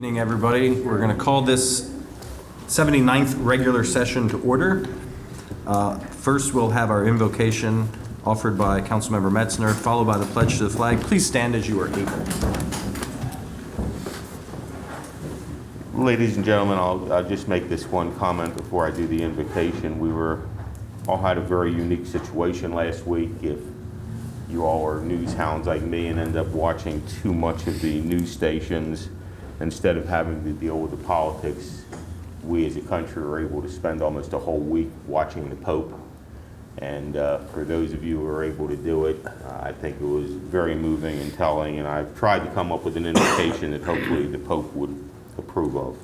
Good evening, everybody. We're going to call this 79th regular session to order. First, we'll have our invocation offered by Councilmember Metzner, followed by the pledge to the flag. Please stand as you are able. Ladies and gentlemen, I'll just make this one comment before I do the invocation. We all had a very unique situation last week. If you all are news hounds like me and end up watching too much of the news stations, instead of having to deal with the politics, we as a country were able to spend almost a whole week watching the Pope. And for those of you who are able to do it, I think it was very moving and telling, and I've tried to come up with an invitation that hopefully the Pope would approve of.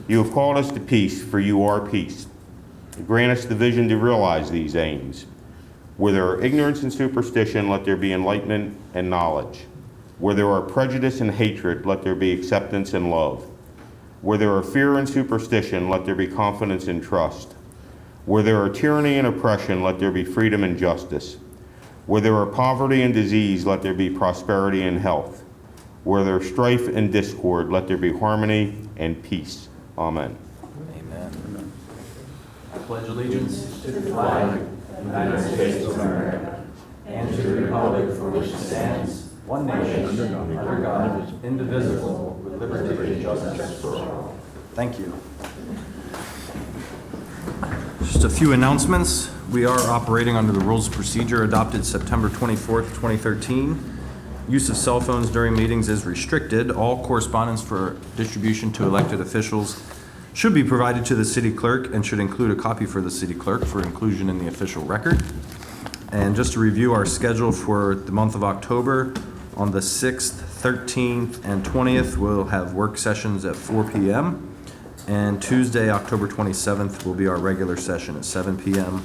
You have called us to peace, for you are peace. Grant us the vision to realize these aims. Where there are ignorance and superstition, let there be enlightenment and knowledge. Where there are prejudice and hatred, let there be acceptance and love. Where there are fear and superstition, let there be confidence and trust. Where there are tyranny and oppression, let there be freedom and justice. Where there are poverty and disease, let there be prosperity and health. Where there is strife and discord, let there be harmony and peace. Amen. Amen. I pledge allegiance to the flag of the United States of America and to the republic for which it stands, one nation, under God, indivisible, with liberty and justice for all. Thank you. Just a few announcements. We are operating under the rules of procedure adopted September 24th, 2013. Use of cell phones during meetings is restricted. All correspondence for distribution to elected officials should be provided to the city clerk and should include a copy for the city clerk for inclusion in the official record. And just to review our schedule for the month of October, on the 6th, 13th, and 20th, we'll have work sessions at 4 p.m. And Tuesday, October 27th, will be our regular session at 7 p.m.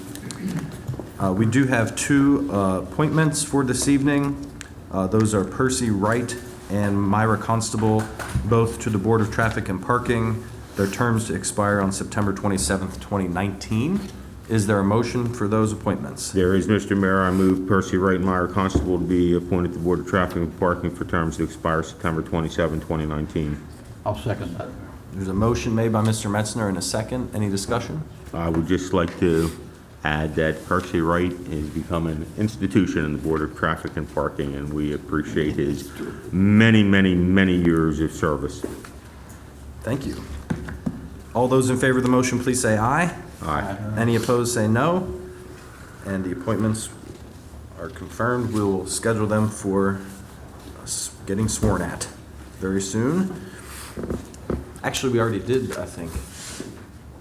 We do have two appointments for this evening. Those are Percy Wright and Myra Constable, both to the Board of Traffic and Parking. Their terms to expire on September 27th, 2019. Is there a motion for those appointments? There is, Mr. Mayor. I move Percy Wright and Myra Constable to be appointed to the Board of Traffic and Parking for terms to expire September 27, 2019. I'll second that. There's a motion made by Mr. Metzner and a second. Any discussion? I would just like to add that Percy Wright has become an institution in the Board of Traffic and Parking, and we appreciate his many, many, many years of service. Thank you. All those in favor of the motion, please say aye. Aye. Any opposed, say no. And the appointments are confirmed. We will schedule them for getting sworn at very soon. Actually, we already did, I think.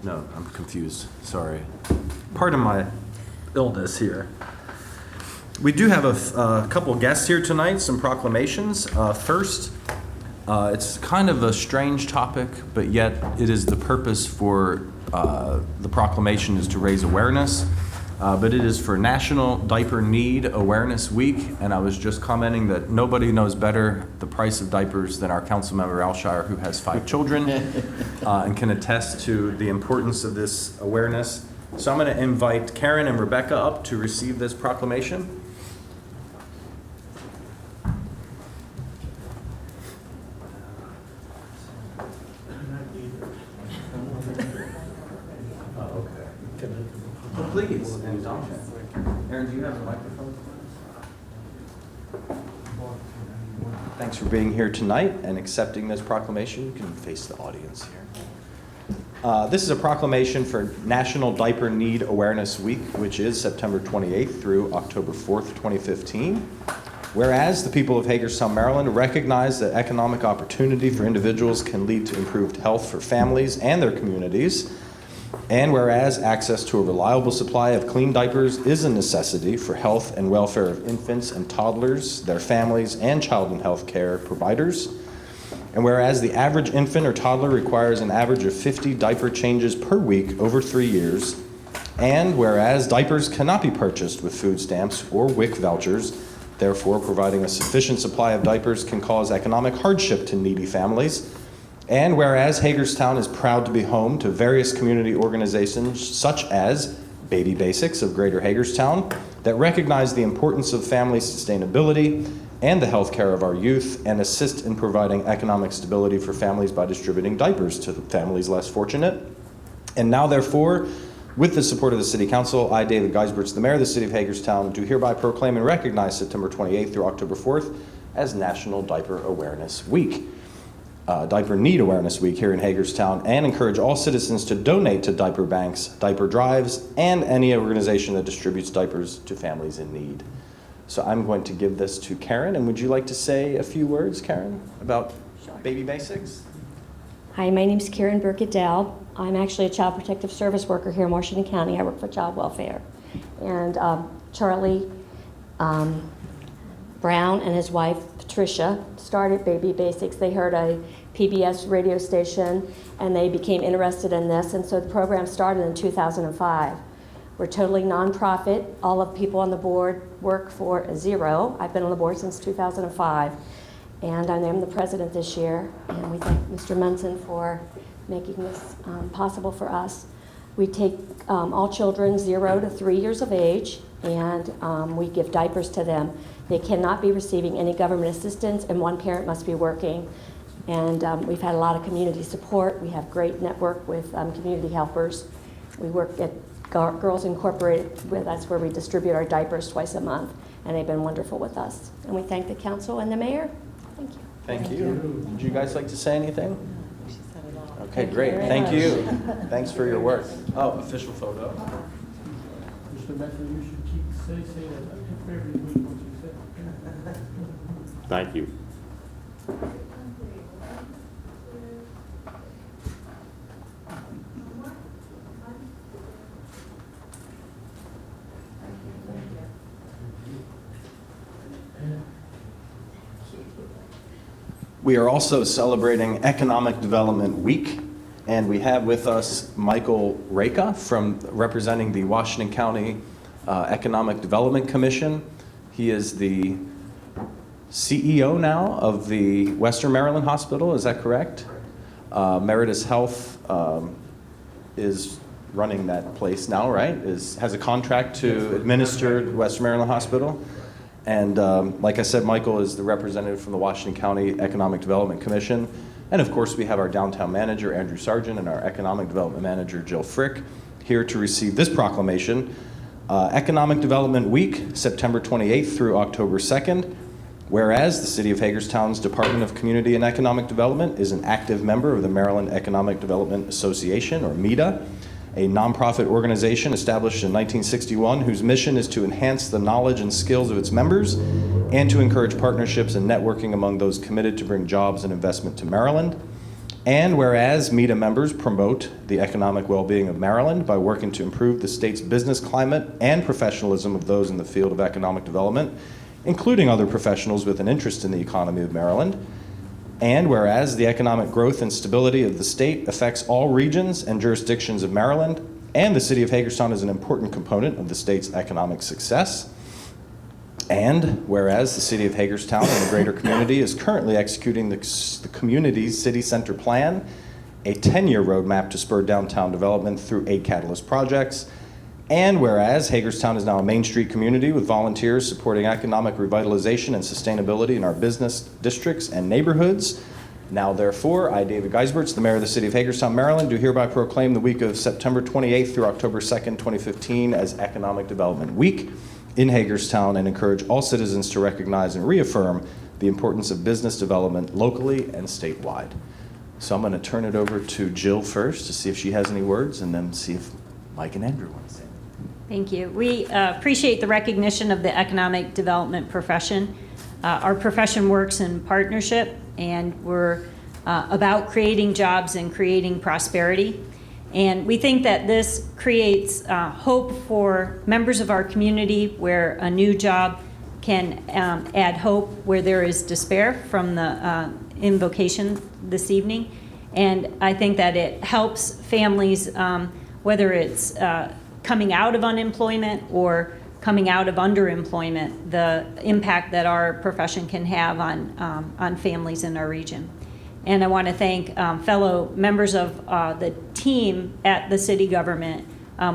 No, I'm confused. Sorry. Pardon my illness here. We do have a couple guests here tonight, some proclamations. First, it's kind of a strange topic, but yet it is the purpose for the proclamation is to raise awareness. But it is for National Diaper Need Awareness Week, and I was just commenting that nobody knows better the price of diapers than our Councilmember Alshire, who has 5 children and can attest to the importance of this awareness. So I'm going to invite Karen and Rebecca up to receive this proclamation. Please, and Aaron, do you have a microphone? Thanks for being here tonight and accepting this proclamation. You can face the audience here. This is a proclamation for National Diaper Need Awareness Week, which is September 28th through October 4th, 2015. Whereas the people of Hagerstown, Maryland recognize that economic opportunity for individuals can lead to improved health for families and their communities. And whereas access to a reliable supply of clean diapers is a necessity for health and welfare of infants and toddlers, their families, and child and health care providers. And whereas the average infant or toddler requires an average of 50 diaper changes per week over 3 years. And whereas diapers cannot be purchased with food stamps or WIC vouchers, therefore providing a sufficient supply of diapers can cause economic hardship to needy families. And whereas Hagerstown is proud to be home to various community organizations such as Baby Basics of Greater Hagerstown that recognize the importance of family sustainability and the health care of our youth, and assist in providing economic stability for families by distributing diapers to the families less fortunate. And now, therefore, with the support of the City Council, I, David Geisberts, the Mayor of the City of Hagerstown, do hereby proclaim and recognize September 28th through October 4th as National Diaper Awareness Week. Diaper Need Awareness Week here in Hagerstown, and encourage all citizens to donate to diaper banks, diaper drives, and any organization that distributes diapers to families in need. So I'm going to give this to Karen, and would you like to say a few words, Karen, about baby basics? Hi, my name is Karen Burkett-Dowd. I'm actually a child protective service worker here in Washington County. I work for child welfare. And Charlie Brown and his wife, Patricia, started Baby Basics. They heard a PBS radio station, and they became interested in this, and so the program started in 2005. We're totally nonprofit. All of the people on the board work for zero. I've been on the board since 2005, and I am the president this year, and we thank Mr. Munson for making this possible for us. We take all children 0 to 3 years of age, and we give diapers to them. They cannot be receiving any government assistance, and one parent must be working. And we've had a lot of community support. We have great network with community helpers. We work at Girls Incorporated, that's where we distribute our diapers twice a month, and they've been wonderful with us. And we thank the council and the mayor. Thank you. Thank you. Would you guys like to say anything? She said it all. Okay, Thank you great. very Thank much. you. Thanks for your work. Oh, official photo. Mr. Becker, you should keep say that every week what you said. Thank you. We are also celebrating Economic Development Week, and we have with us Michael Reka from representing the Washington County Economic Development Commission. He is the CEO now of the Western Maryland Hospital, is that correct? Meritus Health is running that place now, right? Has a contract to administer Western Maryland Hospital. And like I said, Michael is the representative from the Washington County Economic Development Commission. And of course, we have our downtown manager, Andrew Sargent, and our economic development manager, Jill Frick, here to receive this proclamation. Economic Development Week, September 28th through October 2nd. Whereas the City of Hagerstown's Department of Community and Economic Development is an active member of the Maryland Economic Development Association, or MEDA, a nonprofit organization established in 1961 whose mission is to enhance the knowledge and skills of its members and to encourage partnerships and networking among those committed to bring jobs and investment to Maryland. And whereas MEDA members promote the economic well-being of Maryland by working to improve the state's business climate and professionalism of those in the field of economic development, including other professionals with an interest in the economy of Maryland. And whereas the economic growth and stability of the state affects all regions and jurisdictions of Maryland, and the City of Hagerstown is an important component of the state's economic success. And whereas the City of Hagerstown and the greater community is currently executing the community's city center plan, a 10-year roadmap to spur downtown development through 8 catalyst projects. And whereas Hagerstown is now a Main Street community with volunteers supporting economic revitalization and sustainability in our business districts and neighborhoods. Now therefore, I, David Geisberts, the Mayor of the City of Hagerstown, Maryland, do hereby proclaim the week of September 28th through October 2nd, 2015 as Economic Development Week in Hagerstown, and encourage all citizens to recognize and reaffirm the importance of business development locally and statewide. So I'm going to turn it over to Jill first to see if she has any words, and then see if Mike and Andrew want to say anything. Thank you. We appreciate the recognition of the economic development profession. Our profession works in partnership, and we're about creating jobs and creating prosperity. And we think that this creates hope for members of our community, where a new job can add hope where there is despair, from the invocation this evening. And I think that it helps families, whether it's coming out of unemployment or coming out of underemployment, the impact that our profession can have on families in our region. And I want to thank fellow members of the team at the city government.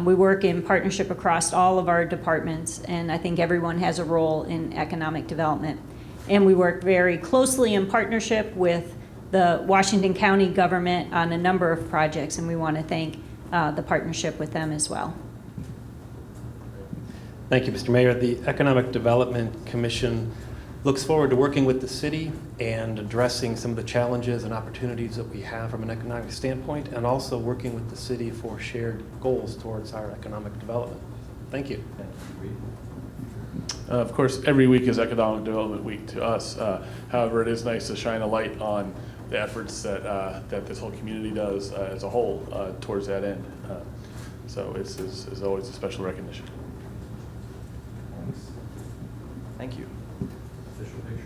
We work in partnership across all of our departments, and I think everyone has a role in economic development. And we work very closely in partnership with the Washington County government on a number of projects, and we want to thank the partnership with them as well. Thank you, Mr. Mayor. The Economic Development Commission looks forward to working with the city and addressing some of the challenges and opportunities that we have from an economic standpoint, and also working with the city for shared goals towards our economic development. Thank you. Of course, every week is Economic Development Week to us. However, it is nice to shine a light on the efforts that this whole community does as a whole towards that end. So it's always a special recognition. Thanks. Thank you. Official picture.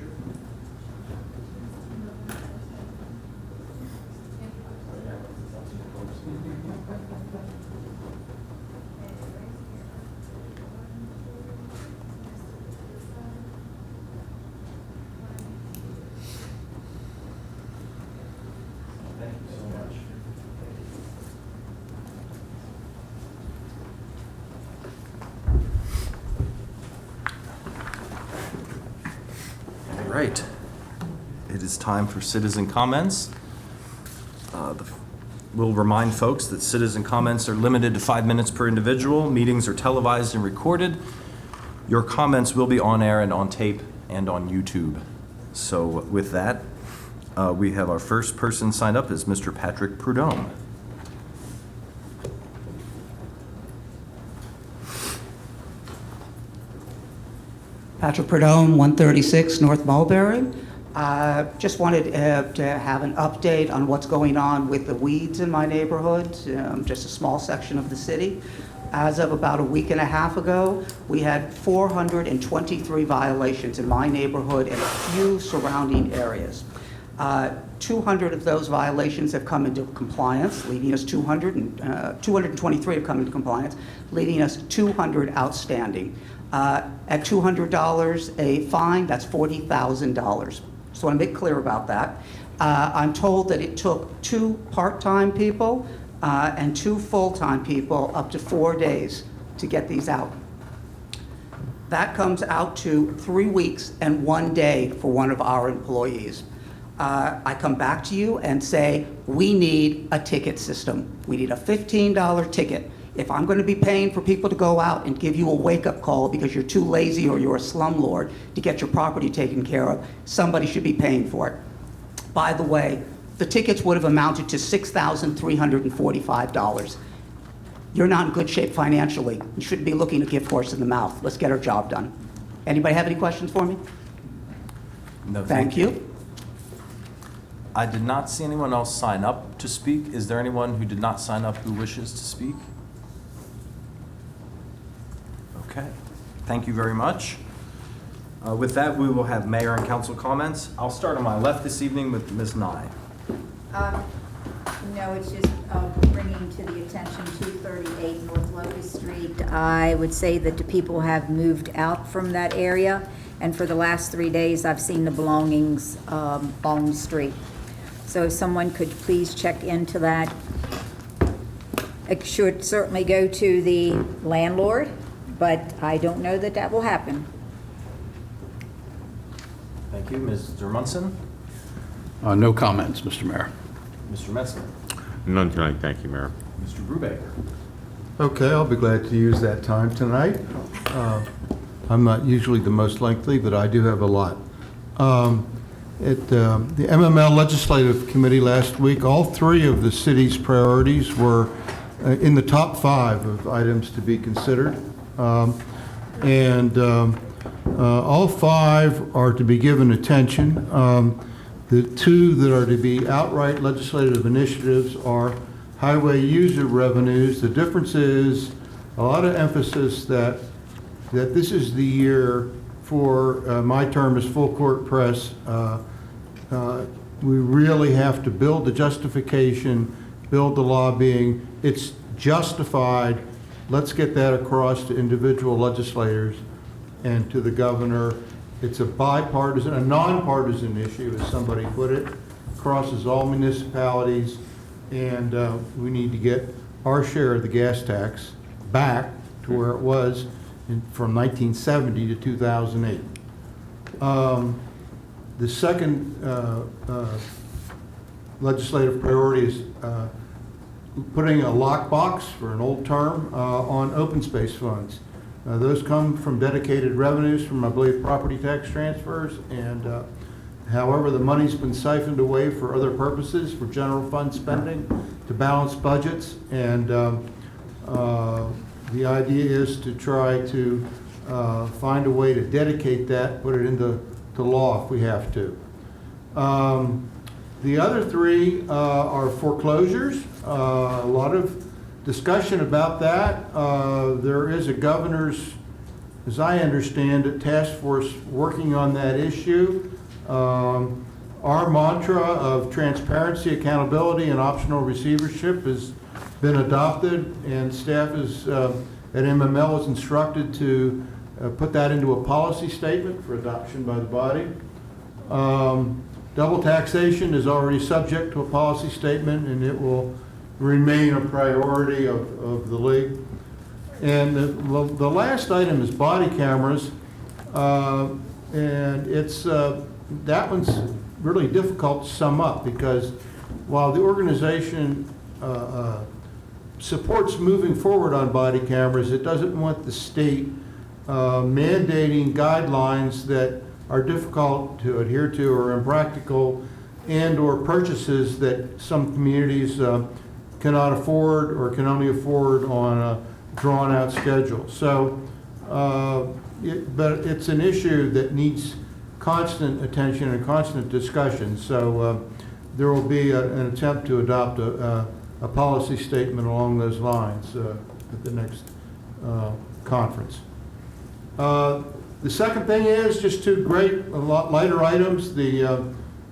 Thank you so much. All right. It is time for citizen comments. We'll remind folks that citizen comments are limited to 5 minutes per individual. Meetings are televised and recorded. Your comments will be on air and on tape and on YouTube. So with that, we have our first person signed up is Mr. Patrick Prudhomme. Patrick Prudhomme, 136 North Mulberry. Just wanted to have an update on what's going on with the weeds in my neighborhood, just a small section of the city. As of about a week and a half ago, we had 423 violations in my neighborhood and a few surrounding areas. 200 of those violations have come into compliance, leaving us 223 have come into compliance, leaving us 200 outstanding. At $200 a fine, that's $40,000. So I want to make clear about that. I'm told that it took 2 part-time people and 2 full-time people up to 4 days to get these out. That comes out to 3 weeks and 1 day for one of our employees. I come back to you and say, we need a ticket system. We need a $15 ticket. If I'm going to be paying for people to go out and give you a wake-up call because you're too lazy or you're a slumlord to get your property taken care of, somebody should be paying for it. By the way, the tickets would have amounted to $6,345. You're not in good shape financially. You shouldn't be looking to gift horse in the mouth. Let's get our job done. Anybody have any questions for me? No, Thank you. I did not see anyone else sign up to speak. Is there anyone who did not sign up who wishes to speak? Okay, thank you very much. With that, we will have mayor and council comments. I'll start on my left this evening with Ms. Nye. No, it's just bringing to the attention 238 North Locust Street. I would say that the people have moved out from that area, and for the last 3 days, I've seen the belongings on the street. So if someone could please check into that. It should certainly go to the landlord, but I don't know that that will happen. Thank you. Mr. Munson? No comments, Mr. Mayor. Mr. Metzger? None tonight, thank you, Mayor. Mr. Brubaker? Okay, I'll be glad to use that time tonight. I'm not usually the most lengthy, but I do have a lot. At the MML Legislative Committee last week, all 3 of the city's priorities were in the top 5 of items to be considered. All 5 are to be given attention. The 2 that are to be outright legislative initiatives are highway user revenues. The difference is a lot of emphasis that this is the year for, my term is full court press. We really have to build the justification, build the lobbying. It's justified. Let's get that across to individual legislators and to the governor. It's a bipartisan, a nonpartisan issue, as somebody put it, crosses all municipalities, and we need to get our share of the gas tax back to where it was from 1970 to 2008. The second legislative priority is putting a lockbox, for an old term, on open space funds. Those come from dedicated revenues from, I believe, property tax transfers, and however, the money's been siphoned away for other purposes, for general fund spending, to balance budgets, and the idea is to try to find a way to dedicate that, put it into law if we have to. The other three are foreclosures. A lot of discussion about that. There is a governor's, as I understand it, task force working on that issue. Our mantra of transparency, accountability, and optional receivership has been adopted, and staff is, at MML is instructed to put that into a policy statement for adoption by the body. Double taxation is already subject to a policy statement, and it will remain a priority of the league. And the last item is body cameras, and it's that one's really difficult to sum up, because while the organization supports moving forward on body cameras, it doesn't want the state mandating guidelines that are difficult to adhere to or impractical, and or purchases that some communities cannot afford or can only afford on a drawn-out schedule. So, but it's an issue that needs constant attention and constant discussion. So there will be an attempt to adopt a policy statement along those lines at the next conference. The second thing is just two great, a lot lighter items. The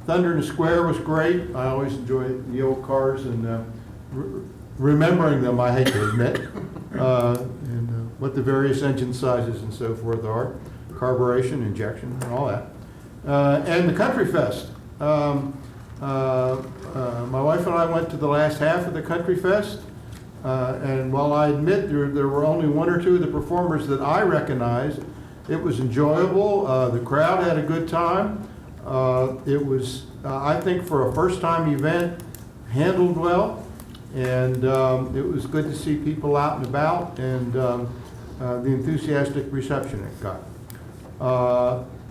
Thunder in the Square was great. I always enjoy the old cars, and remembering them, I hate to admit, and what the various engine sizes and so forth are, carburation, injection, and all that. And the Country Fest. My wife and I went to the last half of the Country Fest, and while I admit there were only one or two of the performers that I recognized, it was enjoyable. The crowd had a good time. It was, I think, for a first-time event, handled well, and it was good to see people out and about, and the enthusiastic reception it got.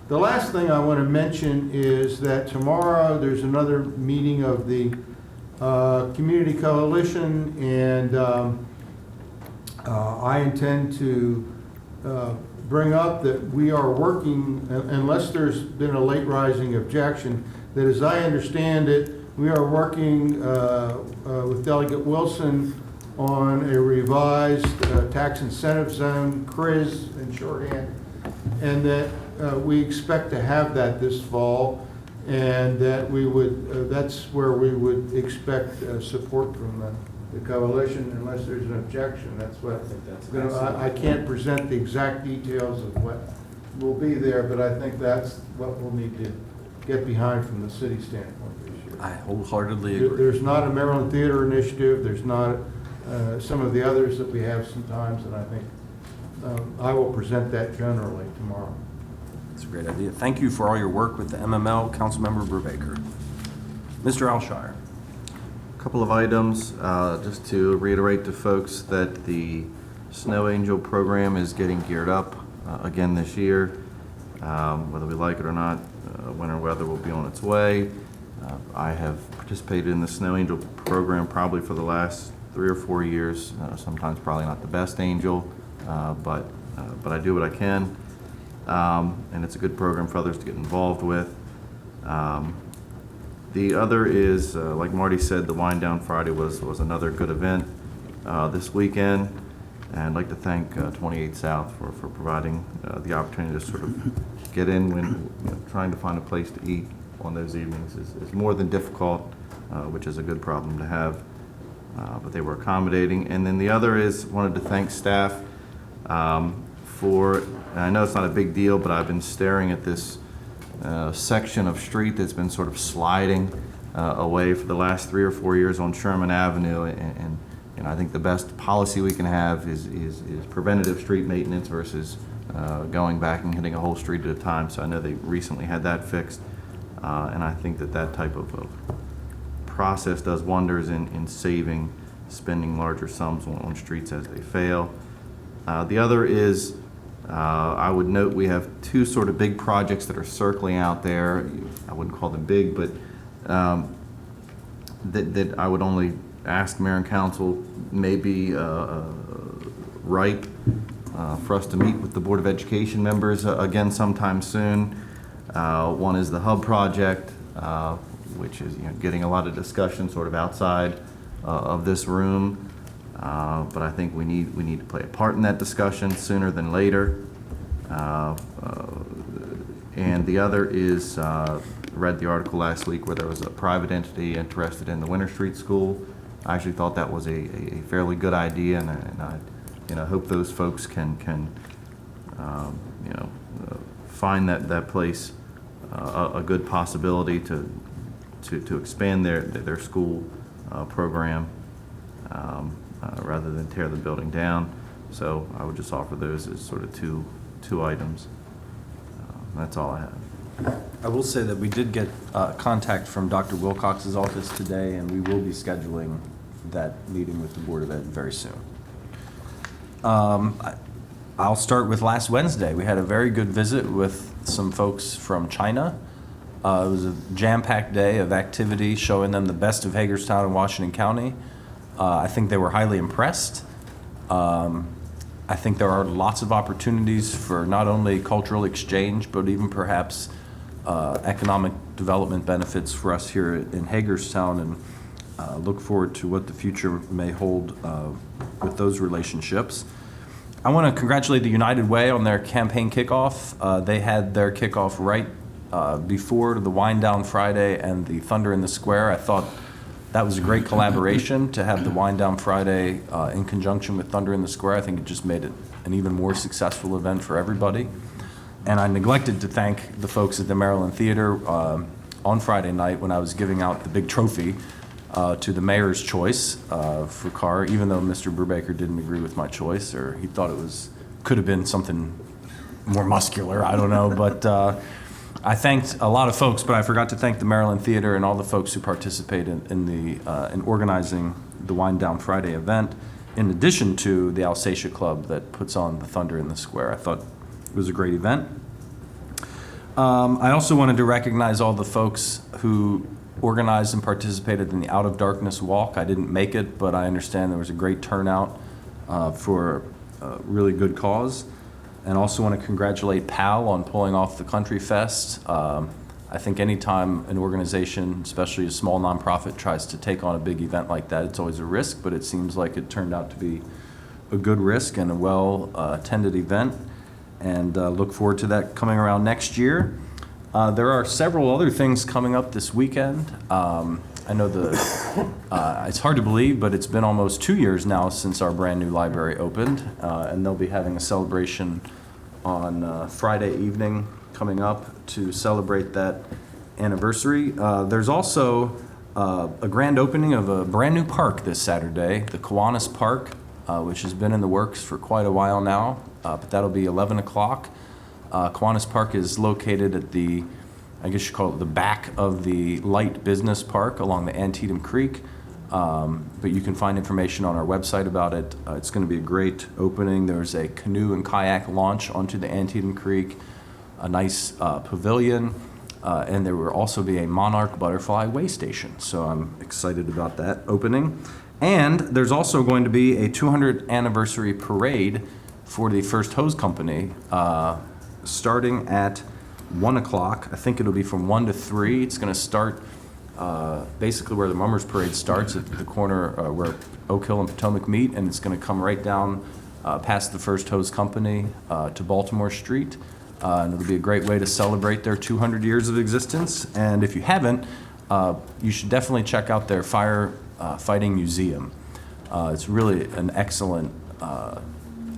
The last thing I want to mention is that tomorrow there's another meeting of the Community Coalition, and I intend to bring up that we are working, unless there's been a late rising objection, that as I understand it, we are working with Delegate Wilson on a revised tax incentive zone, CRIZ in shorthand, and that we expect to have that this fall, and that we would, that's where we would expect support from the coalition, unless there's an objection. That's what, I can't present the exact details of what will be there, but I think that's what we'll need to get behind from the city standpoint this year. I wholeheartedly agree. There's not a Maryland Theater Initiative, there's not some of the others that we have sometimes, and I think I will present that generally tomorrow. That's a great idea. Thank you for all your work with the MML, Councilmember Brubaker. Mr. Alshire. Couple of items, just to reiterate to folks that the Snow Angel program is getting geared up again this year. Whether we like it or not, winter weather will be on its way. I have participated in the Snow Angel program probably for the last 3 or 4 years. Sometimes probably not the best angel, but I do what I can. And it's a good program for others to get involved with. The other is, like Marty said, the Wind Down Friday was another good event this weekend. And I'd like to thank 28 South for providing the opportunity to sort of get in when trying to find a place to eat on those evenings is more than difficult, which is a good problem to have. But they were accommodating. And then the other is, wanted to thank staff for, and I know it's not a big deal, but I've been staring at this section of street that's been sort of sliding away for the last 3 or 4 years on Sherman Avenue, and I think the best policy we can have is preventative street maintenance versus going back and hitting a whole street at a time. So I know they recently had that fixed, And I think that type of process does wonders in spending larger sums on streets as they fail. The other is, I would note we have two sort of big projects that are circling out there. I wouldn't call them big, but that I would only ask Mayor and Council maybe ripe for us to meet with the Board of Education members again sometime soon. One is the Hub project, which is getting a lot of discussion sort of outside of this room. But I think we need to play a part in that discussion sooner than later. And the other is, read the article last week where there was a private entity interested in the Winter Street School. I actually thought that was a fairly good idea, and I hope those folks can find that place a good possibility to expand their school program. Rather than tear the building down. So I would just offer those as sort of two items. That's all I have. I will say that we did get contact from Dr. Wilcox's office today, and we will be scheduling that meeting with the Board of Ed very soon. I'll start with last Wednesday. We had a very good visit with some folks from China. It was a jam-packed day of activity showing them the best of Hagerstown and Washington County. I think they were highly impressed. I think there are lots of opportunities for not only cultural exchange, but even perhaps economic development benefits for us here in Hagerstown, and look forward to what the future may hold with those relationships. I want to congratulate the United Way on their campaign kickoff. They had their kickoff right before the Wind Down Friday and the Thunder in the Square. I thought that was a great collaboration to have the Wind Down Friday in conjunction with Thunder in the Square. I think it just made it an even more successful event for everybody. And I neglected to thank the folks at the Maryland Theater on Friday night when I was giving out the big trophy to the mayor's choice for Carr, even though Mr. Brubaker didn't agree with my choice, or he thought could have been something more muscular, I don't know, but I thanked a lot of folks, but I forgot to thank the Maryland Theater and all the folks who participated in organizing the Wind Down Friday event, in addition to the Alsatia Club that puts on the Thunder in the Square. I thought it was a great event. I also wanted to recognize all the folks who organized and participated in the Out of Darkness Walk. I didn't make it, but I understand there was a great turnout for a really good cause. And also want to congratulate PAL on pulling off the Country Fest. I think anytime an organization, especially a small nonprofit, tries to take on a big event like that, it's always a risk, but it seems like it turned out to be a good risk and a well-attended event, and look forward to that coming around next year. There are several other things coming up this weekend. I know it's hard to believe, but it's been almost 2 years now since our brand new library opened, and they'll be having a celebration on Friday evening coming up to celebrate that anniversary. There's also a grand opening of a brand new park this Saturday, the Kiwanis Park, which has been in the works for quite a while now, but that'll be 11 o'clock. Kiwanis Park is located at I guess you call it the back of the Light Business Park along the Antietam Creek. But you can find information on our website about it. It's going to be a great opening. There's a canoe and kayak launch onto the Antietam Creek, a nice pavilion, and there will also be a monarch butterfly way station. So I'm excited about that opening. And there's also going to be a 200th anniversary parade for the First Hose Company, starting at 1 o'clock. I think it'll be from 1 to 3. It's going to start basically where the Mummers Parade starts at the corner where Oak Hill and Potomac meet, and it's going to come right down past the First Hose Company to Baltimore Street. And it'll be a great way to celebrate their 200 years of existence. And if you haven't, you should definitely check out their firefighting museum. It's really an excellent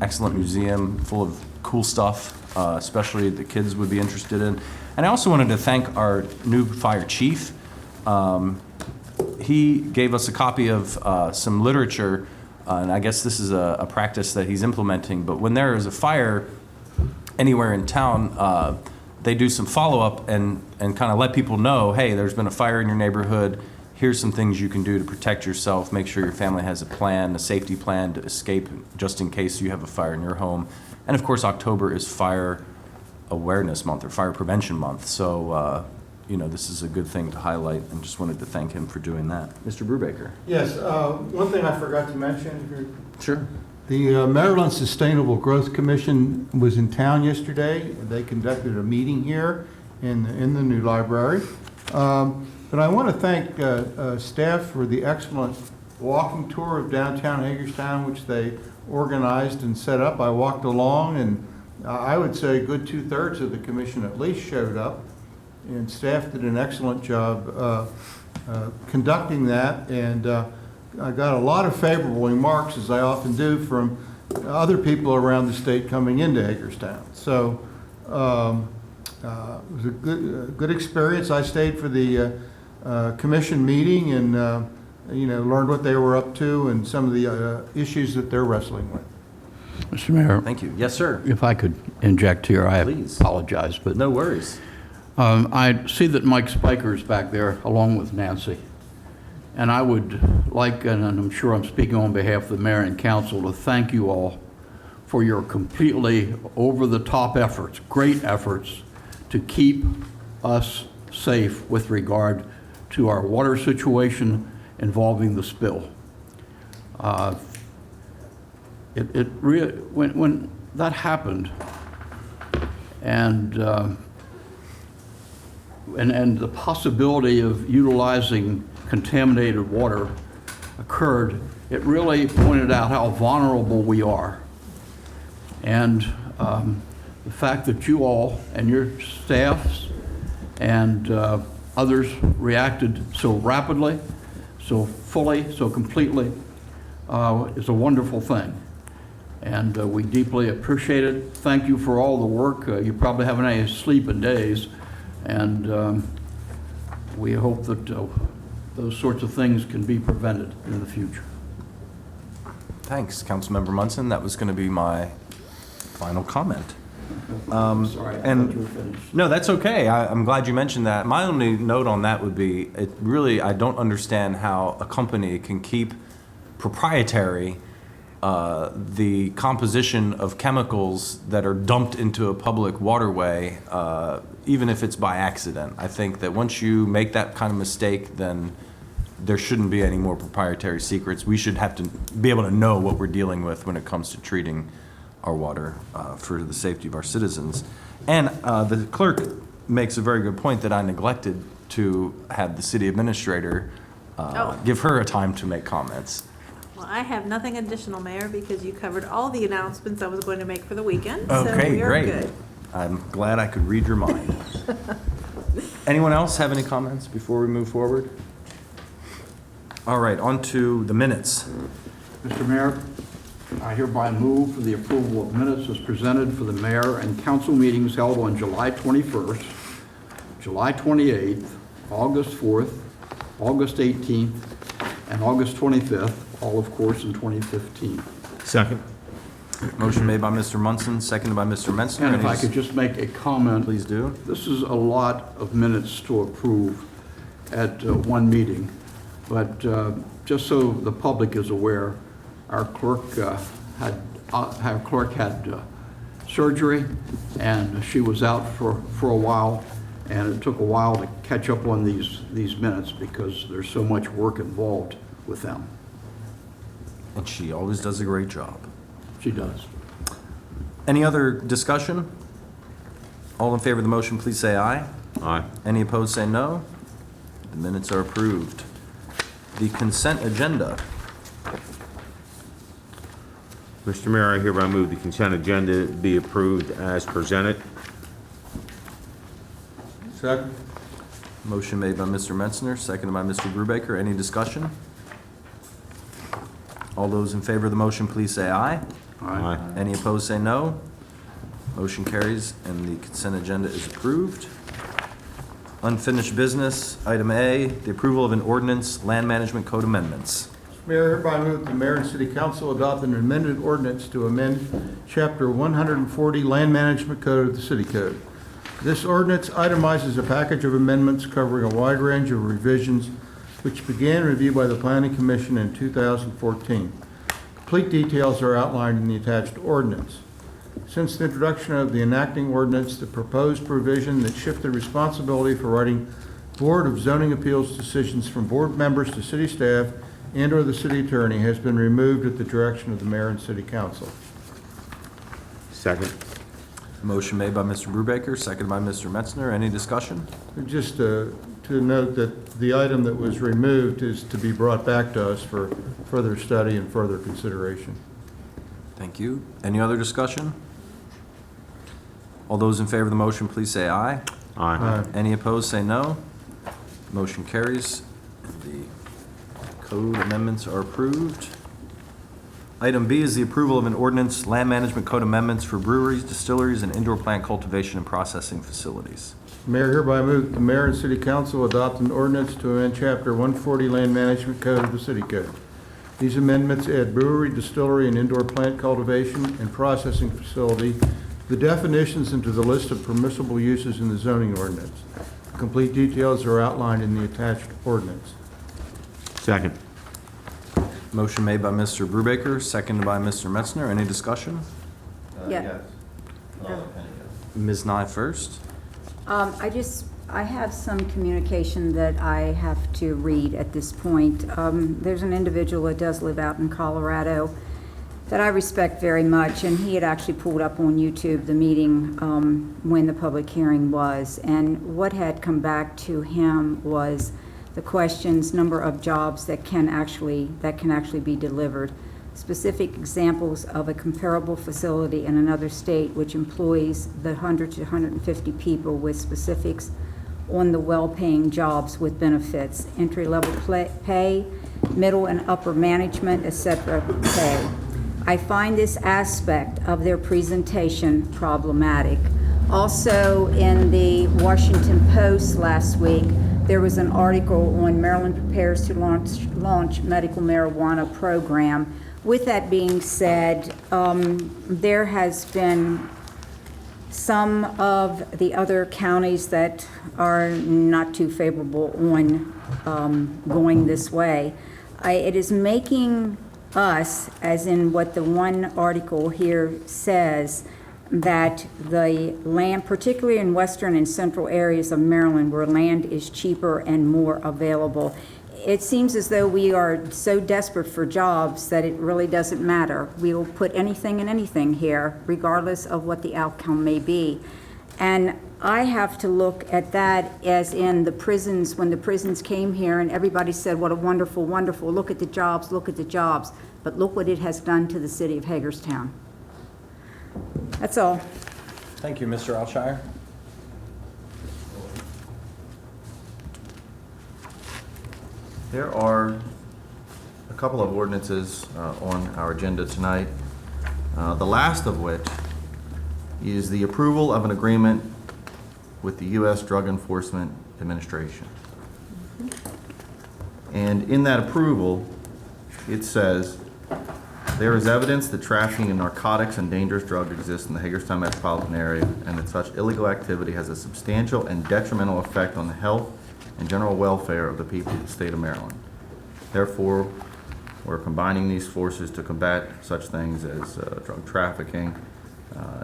museum full of cool stuff. Especially the kids would be interested in. And I also wanted to thank our new fire chief. He gave us a copy of some literature, and I guess this is a practice that he's implementing, but when there is a fire anywhere in town, they do some follow-up and kind of let people know, hey, there's been a fire in your neighborhood. Here's some things you can do to protect yourself. Make sure your family has a plan, a safety plan to escape just in case you have a fire in your home. And of course, October is Fire Awareness Month or Fire Prevention Month. So, this is a good thing to highlight, and just wanted to thank him for doing that. Mr. Brubaker. Yes, one thing I forgot to mention, if you're Sure. the Maryland Sustainable Growth Commission was in town yesterday. They conducted a meeting here in the new library. But I want to thank staff for the excellent walking tour of downtown Hagerstown, which they organized and set up. I walked along, and I would say a good 2/3 of the commission at least showed up. And staff did an excellent job conducting that. And I got a lot of favorable remarks, as I often do, from other people around the state coming into Hagerstown. So it was a good experience. I stayed for the commission meeting and learned what they were up to and some of the issues that they're wrestling with. Mr. Mayor? Thank you. Yes, sir. If I could inject here, I Please. apologize, but No worries. I see that Mike Spiker's back there along with Nancy. And I would like, and I'm sure I'm speaking on behalf of the mayor and council, to thank you all for your completely over-the-top efforts, great efforts, to keep us safe with regard to our water situation involving the spill. When that happened, and the possibility of utilizing contaminated water occurred, it really pointed out how vulnerable we are. And the fact that you all and your staffs and others reacted so rapidly, so fully, so completely is a wonderful thing. And we deeply appreciate it. Thank you for all the work. You probably haven't had any sleep in days. And we hope that those sorts of things can be prevented in the future. Thanks, Councilmember Munson. That was going to be my final comment. Sorry, I thought you were finished. No, that's okay. I'm glad you mentioned that. My only note on that would be, I don't understand how a company can keep proprietary the composition of chemicals that are dumped into a public waterway, even if it's by accident. I think that once you make that kind of mistake, then there shouldn't be any more proprietary secrets. We should have to be able to know what we're dealing with when it comes to treating our water for the safety of our citizens. And the clerk makes a very good point that I neglected to have the city administrator give her a time to make comments. Well, I have nothing additional, Mayor, because you covered all the announcements I was going to make for the weekend. Okay, so we are great. Good. I'm glad I could read your mind. Anyone else have any comments before we move forward? All right, on to the minutes. Mr. Mayor, I hereby move for the approval of minutes as presented for the mayor and council meetings held on July 21st, July 28th, August 4th, August 18th, and August 25th, all of course in 2015. Second. Motion made by Mr. Munson, seconded by Mr. Metzner. And if I could just make a comment. Please do. This is a lot of minutes to approve at one meeting. But just so the public is aware, our clerk had surgery, and she was out for a while, and it took a while to catch up on these minutes because there's so much work involved with them. And she always does a great job. She does. Any other discussion? All in favor of the motion, please say aye. Aye. Any opposed, say no. The minutes are approved. The consent agenda. Mr. Mayor, I hereby move the consent agenda be approved as presented. Second. Motion made by Mr. Metzner, seconded by Mr. Brubaker. Any discussion? All those in favor of the motion, please say aye. Aye. Any opposed, say no. Motion carries, and the consent agenda is approved. Unfinished business, item A, the approval of an ordinance, land management code amendments. Mayor, hereby move the mayor and city council adopt an amended ordinance to amend chapter 140 land management code of the city code. This ordinance itemizes a package of amendments covering a wide range of revisions which began review by the Planning Commission in 2014. Complete details are outlined in the attached ordinance. Since the introduction of the enacting ordinance, the proposed provision that shifted responsibility for writing Board of Zoning Appeals decisions from board members to city staff and/or the city attorney has been removed at the direction of the mayor and city council. Second. Motion made by Mr. Brubaker, seconded by Mr. Metzner. Any discussion? Just to note that the item that was removed is to be brought back to us for further study and further consideration. Thank you. Any other discussion? All those in favor of the motion, please say aye. Aye. Any opposed, say no. Motion carries. The code amendments are approved. Item B is the approval of an ordinance, land management code amendments for breweries, distilleries, and indoor plant cultivation and processing facilities. Mayor hereby move that the mayor and city council adopt an ordinance to amend Chapter 140 Land Management Code of the City Code. These amendments add brewery, distillery, and indoor plant cultivation and processing facility, the definitions into the list of permissible uses in the zoning ordinance. Complete details are outlined in the attached ordinance. Second. Motion made by Mr. Brubaker, seconded by Mr. Metzner. Any discussion? Yeah. Ms. Nye first. I have some communication that I have to read at this point. There's an individual that does live out in Colorado that I respect very much, and he had actually pulled up on YouTube the meeting when the public hearing was, and what had come back to him was the questions, number of jobs that can actually be delivered. Specific examples of a comparable facility in another state which employs the 100 to 150 people with specifics on the well-paying jobs with benefits, entry-level pay, middle and upper management, etc. pay. I find this aspect of their presentation problematic. Also, in the Washington Post last week, there was an article on Maryland prepares to launch medical marijuana program. With that being said, there has been some of the other counties that are not too favorable on going this way. It is making us, as in what the one article here says, that the land, particularly in western and central areas of Maryland where land is cheaper and more available, it seems as though we are so desperate for jobs that it really doesn't matter. We will put anything and anything here, regardless of what the outcome may be. And I have to look at that as in the prisons, when the prisons came here and everybody said, what a wonderful, wonderful, look at the jobs, look at the jobs. But look what it has done to the city of Hagerstown. That's all. Thank you, Mr. Alshire. There are a couple of ordinances on our agenda tonight, the last of which is the approval of an agreement with the U.S. Drug Enforcement Administration. And in that approval, it says, there is evidence that trafficking in narcotics and dangerous drugs exists in the Hagerstown metropolitan area, and that such illegal activity has a substantial and detrimental effect on the health and general welfare of the people of the state of Maryland. Therefore, we're combining these forces to combat such things as drug trafficking,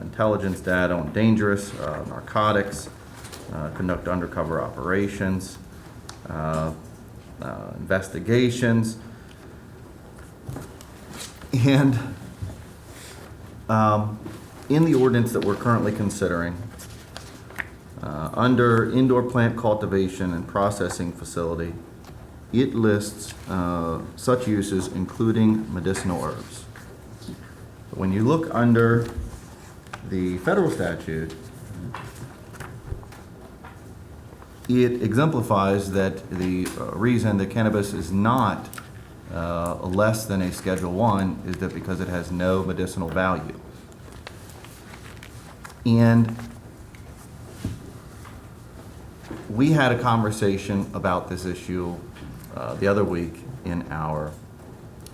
intelligence data on dangerous narcotics, conduct undercover operations, investigations, and in the ordinance that we're currently considering, under indoor plant cultivation and processing facility, it lists such uses including medicinal herbs. When you look under the federal statute, it exemplifies that the reason that cannabis is not less than a Schedule I is that because it has no medicinal value. And we had a conversation about this issue the other week in our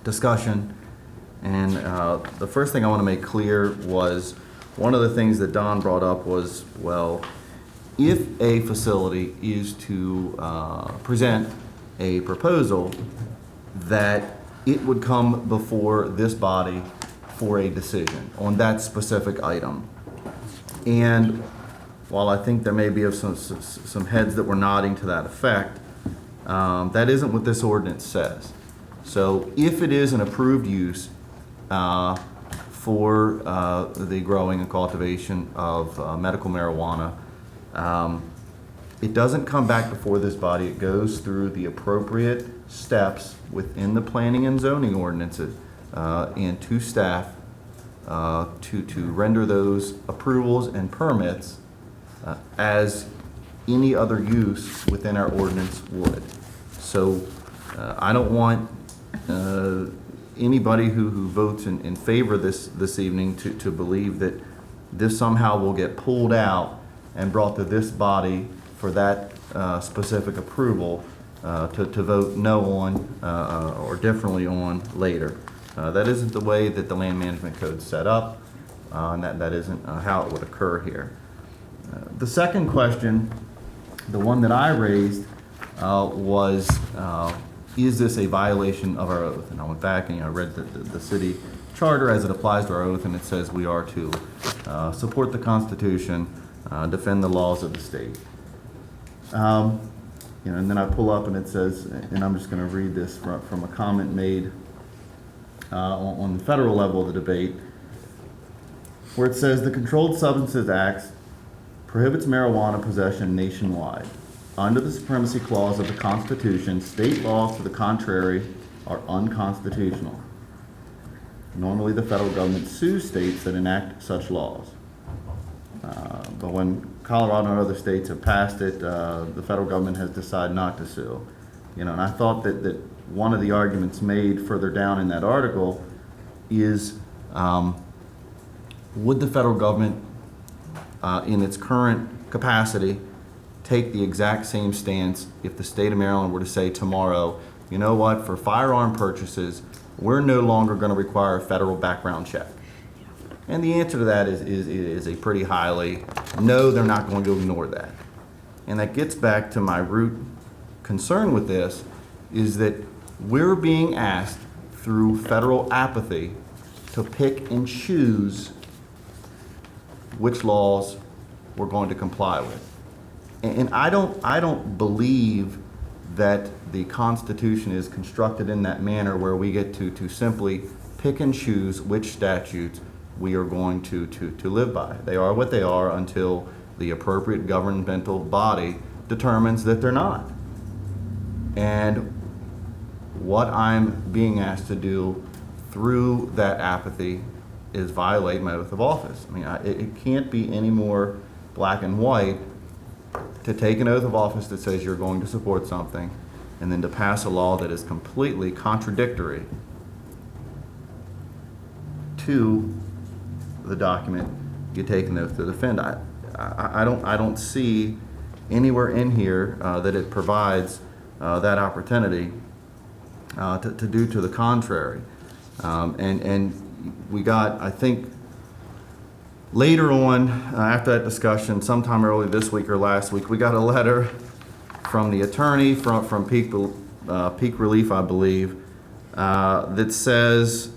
discussion, and the first thing I want to make clear was one of the things that Don brought up was, well, if a facility is to present a proposal, that it would come before this body for a decision on that specific item. And while I think there may be some heads that were nodding to that effect, that isn't what this ordinance says. So if it is an approved use for the growing and cultivation of medical marijuana, it doesn't come back before this body. It goes through the appropriate steps within the planning and zoning ordinances and to staff to render those approvals and permits as any other use within our ordinance would. So I don't want anybody who votes in favor of this evening to believe that this somehow will get pulled out and brought to this body for that specific approval to vote no on or differently on later. That isn't the way that the Land Management Code is set up, and that isn't how it would occur here. The second question, the one that I raised, was is this a violation of our oath? And I went back and I read the city charter as it applies to our oath, and it says we are to support the Constitution, defend the laws of the state. And then I pull up and it says, and I'm just going to read this from a comment made on the federal level of the debate, where it says the Controlled Substances Act prohibits marijuana possession nationwide. Under the Supremacy Clause of the Constitution, state laws to the contrary are unconstitutional. Normally, the federal government sues states that enact such laws. But when Colorado and other states have passed it, the federal government has decided not to sue. And I thought that one of the arguments made further down in that article is, would the federal government, in its current capacity, take the exact same stance if the state of Maryland were to say tomorrow, you know what, for firearm purchases, we're no longer going to require a federal background check? And the answer to that is a pretty highly, no, they're not going to ignore that. And that gets back to my root concern with this, is that we're being asked through federal apathy to pick and choose which laws we're going to comply with. And I don't believe that the Constitution is constructed in that manner where we get to simply pick and choose which statutes we are going to live by. They are what they are until the appropriate governmental body determines that they're not. And what I'm being asked to do through that apathy is violate my oath of office. I mean, it can't be any more black and white to take an oath of office that says you're going to support something and then to pass a law that is completely contradictory to the document you take an oath to defend. I don't see anywhere in here that it provides that opportunity to do to the contrary. And we got, I think, later on, after that discussion, sometime early this week or last week, we got a letter from the attorney from Peak Relief, I believe, that says,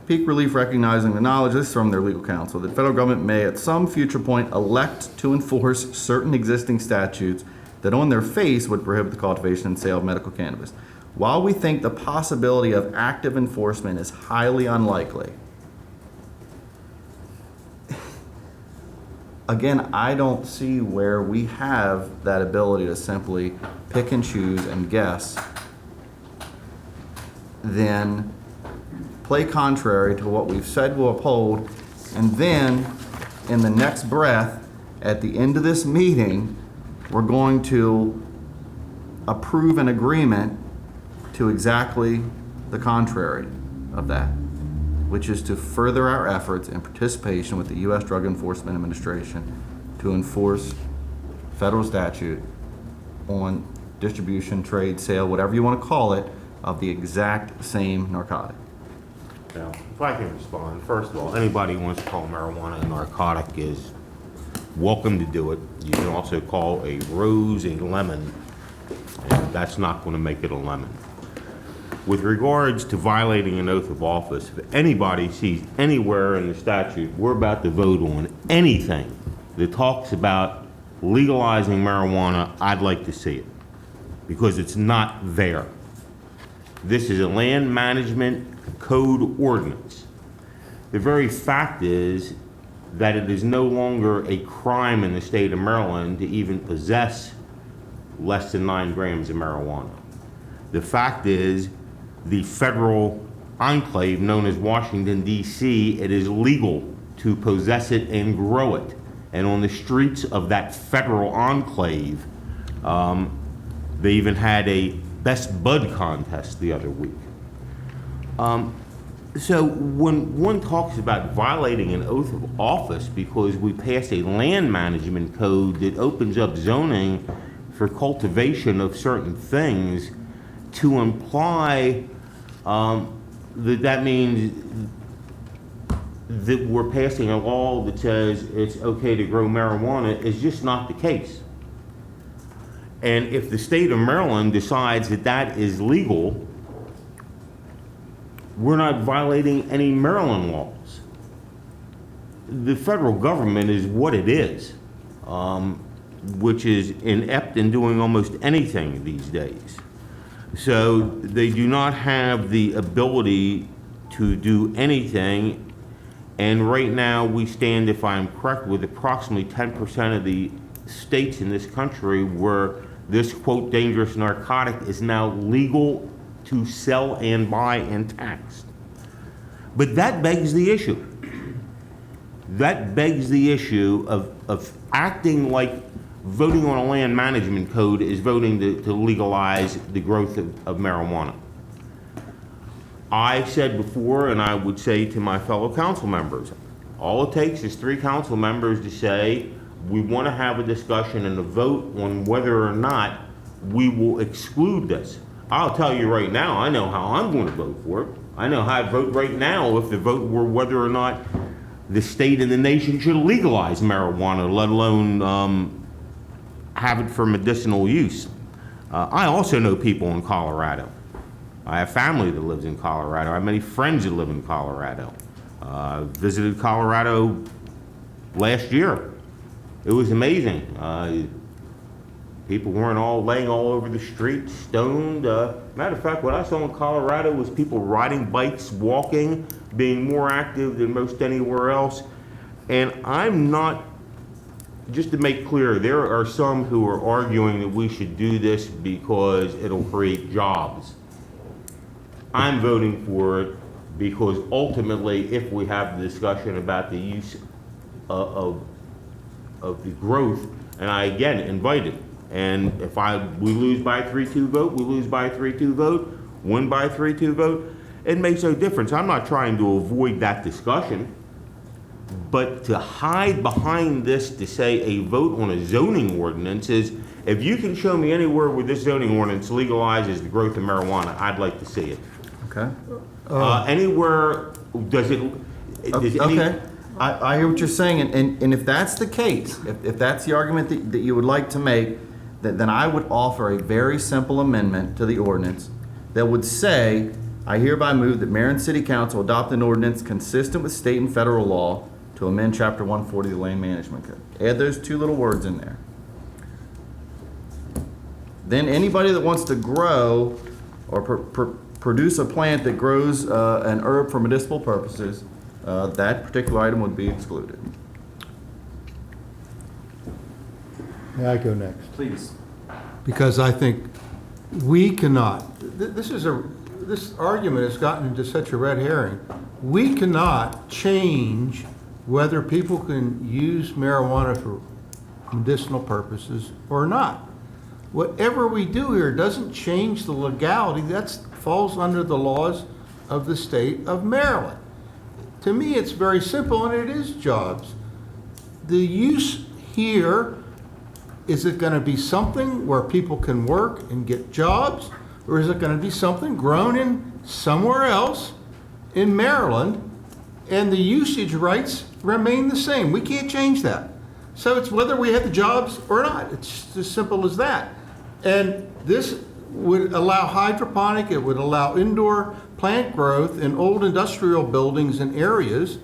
Peak Relief recognizing the knowledge, this is from their legal counsel, that federal government may at some future point elect to enforce certain existing statutes that on their face would prohibit the cultivation and sale of medical cannabis. While we think the possibility of active enforcement is highly unlikely, again, I don't see where we have that ability to simply pick and choose and guess, then play contrary to what we've said we'll uphold, and then in the next breath, at the end of this meeting, we're going to approve an agreement to exactly the contrary of that, which is to further our efforts in participation with the U.S. Drug Enforcement Administration to enforce federal statute on distribution, trade, sale, whatever you want to call it, of the exact same narcotic. Now, if I can respond, first of all, anybody who wants to call marijuana a narcotic is welcome to do it. You can also call a rose a lemon, and that's not going to make it a lemon. With regards to violating an oath of office, if anybody sees anywhere in the statute, we're about to vote on anything that talks about legalizing marijuana, I'd like to see it, because it's not there. This is a land management code ordinance. The very fact is that it is no longer a crime in the state of Maryland to even possess less than 9 grams of marijuana. The fact is, the federal enclave known as Washington, D.C., it is legal to possess it and grow it. And on the streets of that federal enclave, they even had a best bud contest the other week. So when one talks about violating an oath of office because we passed a land management code that opens up zoning for cultivation of certain things, to imply that means that we're passing a law that says it's okay to grow marijuana is just not the case. And if the state of Maryland decides that that is legal, we're not violating any Maryland laws. The federal government is what it is, which is inept in doing almost anything these days. So they do not have the ability to do anything. And right now we stand, if I'm correct, with approximately 10% of the states in this country where this, quote, dangerous narcotic is now legal to sell and buy and taxed. But that begs the issue. That begs the issue of acting like voting on a land management code is voting to legalize the growth of marijuana. I said before, and I would say to my fellow council members, all it takes is 3 council members to say, we want to have a discussion and a vote on whether or not we will exclude this. I'll tell you right now, I know how I'm going to vote for it. I know how I'd vote right now if the vote were whether or not the state and the nation should legalize marijuana, let alone have it for medicinal use. I also know people in Colorado. I have family that lives in Colorado. I have many friends that live in Colorado. Visited Colorado last year. It was amazing. People weren't all laying all over the street, stoned. Matter of fact, what I saw in Colorado was people riding bikes, walking, being more active than most anywhere else. And I'm not, just to make clear, there are some who are arguing that we should do this because it'll create jobs. I'm voting for it because ultimately, if we have the discussion about the use of the growth, and I again invite it, and if we lose by a 3-2 vote, we lose by a 3-2 vote, win by a 3-2 vote, it makes no difference. I'm not trying to avoid that discussion, but to hide behind this to say a vote on a zoning ordinance is, if you can show me anywhere where this zoning ordinance legalizes the growth of marijuana, I'd like to see it. Okay. Anywhere, does it? Okay. I hear what you're saying, and if that's the case, if that's the argument that you would like to make, then I would offer a very simple amendment to the ordinance that would say, I hereby move that Mayor and City Council adopt an ordinance consistent with state and federal law to amend Chapter 140 of the Land Management Code. Add those 2 little words in there. Then anybody that wants to grow or produce a plant that grows an herb for medicinal purposes, that particular item would be excluded. May I go next? Please. Because I think we cannot, this argument has gotten into such a red herring. We cannot change whether people can use marijuana for medicinal purposes or not. Whatever we do here doesn't change the legality. That falls under the laws of the state of Maryland. To me, it's very simple, and it is jobs. The use here, is it going to be something where people can work and get jobs, or is it going to be something grown in somewhere else in Maryland, and the usage rights remain the same. We can't change that. So it's whether we have the jobs or not. It's as simple as that. And this would allow hydroponic, it would allow indoor plant growth in old industrial buildings and areas,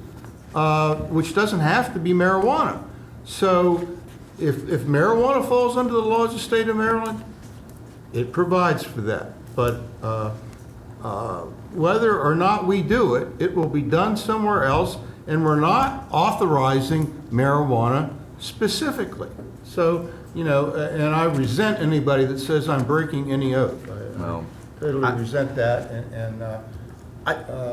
which doesn't have to be marijuana. So if marijuana falls under the laws of the state of Maryland, it provides for that. But whether or not we do it, it will be done somewhere else, and we're not authorizing marijuana specifically. So, you know, and I resent anybody that says I'm breaking any oath. Well, I totally resent that,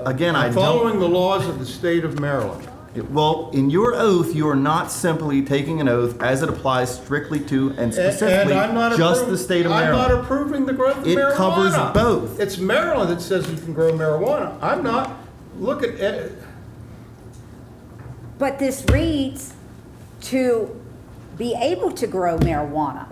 again, I I'm don't. following the laws of the state of Maryland. Well, in your oath, you are not simply taking an oath as it applies strictly to and specifically And I'm not just approving- the state of I'm Maryland. not approving the growth of marijuana. It covers both. It's Maryland that says you can grow marijuana. I'm not. Look at it. But this reads to be able to grow marijuana.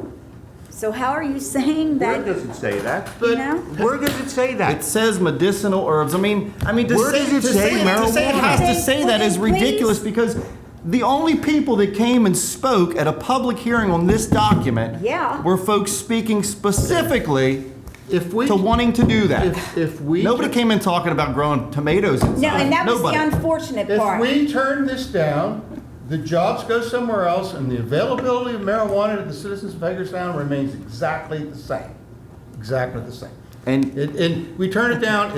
So how are you saying Where that, does it say that? you know? Where does it say that? It says medicinal herbs. I mean, to Where say, does it to say say, to say it marijuana? has to say that is Please. ridiculous because the only people that came and spoke at a public hearing on this document Yeah. were folks speaking specifically If we to wanting to do that. if we Nobody came in talking about growing tomatoes inside. No, and that was the Nobody. unfortunate If part. we turn this down, the jobs go somewhere else, and the availability of marijuana to the citizens of Hagerstown remains exactly the same. Exactly the same. And And we turn it down,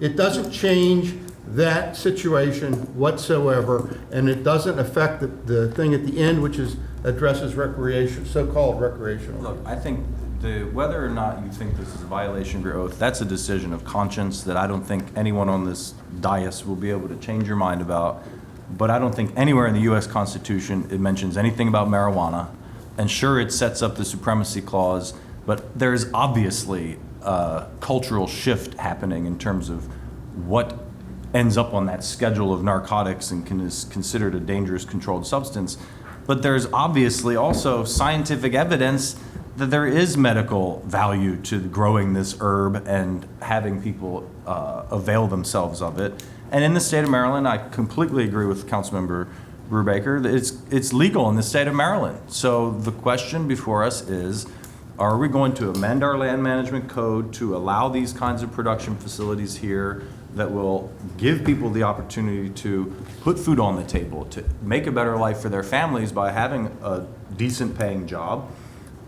it doesn't change that situation whatsoever, and it doesn't affect the thing at the end, which is addresses recreation, so-called recreational. Look, I think whether or not you think this is a violation of your oath, that's a decision of conscience that I don't think anyone on this dais will be able to change your mind about. But I don't think anywhere in the U.S. Constitution it mentions anything about marijuana. And sure, it sets up the supremacy clause, but there's obviously a cultural shift happening in terms of what ends up on that schedule of narcotics and is considered a dangerous controlled substance. But there's obviously also scientific evidence that there is medical value to growing this herb and having people avail themselves of it. And in the state of Maryland, I completely agree with Councilmember Brubaker that it's legal in the state of Maryland. So the question before us is, are we going to amend our land management code to allow these kinds of production facilities here that will give people the opportunity to put food on the table, to make a better life for their families by having a decent paying job,